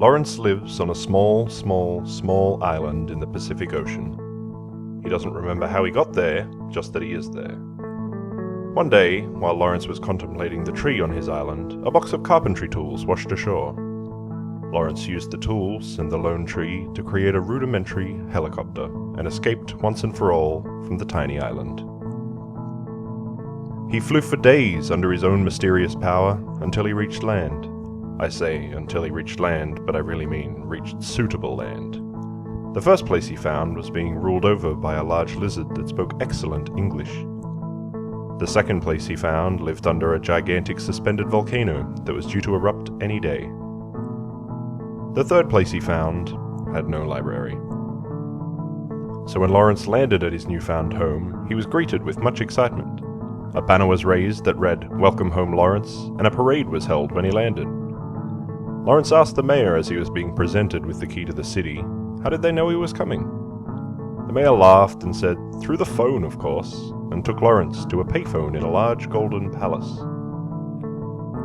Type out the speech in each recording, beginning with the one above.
Lawrence lives on a small island in the Pacific Ocean. He doesn't remember how he got there, just that he is there. One day, while Lawrence was contemplating the tree on his island, a box of carpentry tools washed ashore. Lawrence used the tools and the lone tree to create a rudimentary helicopter and escaped once and for all from the tiny island. He flew for days under his own mysterious power until he reached land. I say until he reached land, but I really mean reached suitable land. The first place he found was being ruled over by a large lizard that spoke excellent English. The second place he found lived under a gigantic suspended volcano that was due to erupt any day. The third place he found had no library. So when Lawrence landed at his newfound home, he was greeted with much excitement. A banner was raised that read, "Welcome home, Lawrence," and a parade was held when he landed. Lawrence asked the mayor as he was being presented with the key to the city, how did they know he was coming? The mayor laughed and said, through the phone, of course, and took Lawrence to a payphone in a large golden palace.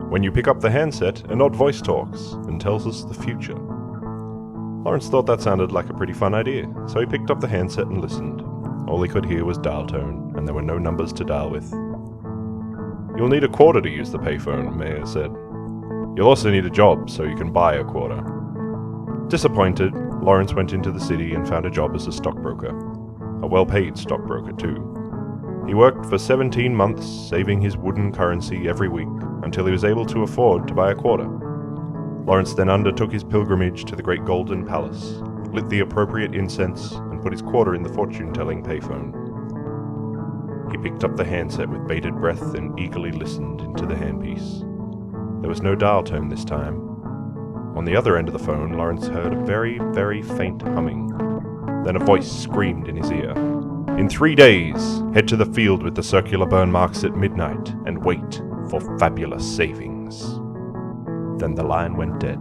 When you pick up the handset, an odd voice talks and tells us the future. Lawrence thought that sounded like a pretty fun idea, so he picked up the handset and listened. All he could hear was dial tone, and there were no numbers to dial with. You'll need a quarter to use the payphone, Mayor said. You'll also need a job, so you can buy a quarter. Disappointed, Lawrence went into the city and found a job as a stockbroker. A well-paid stockbroker, too. He worked for 17 months, saving his wooden currency every week, until he was able to afford to buy a quarter. Lawrence then undertook his pilgrimage to the Great Golden Palace, lit the appropriate incense, and put his quarter in the fortune-telling payphone. He picked up the handset with bated breath and eagerly listened into the handpiece. There was no dial tone this time. On the other end of the phone, Lawrence heard a very, very faint humming. Then a voice screamed in his ear. In 3 days, head to the field with the circular burn marks at midnight and wait for fabulous savings. Then the line went dead.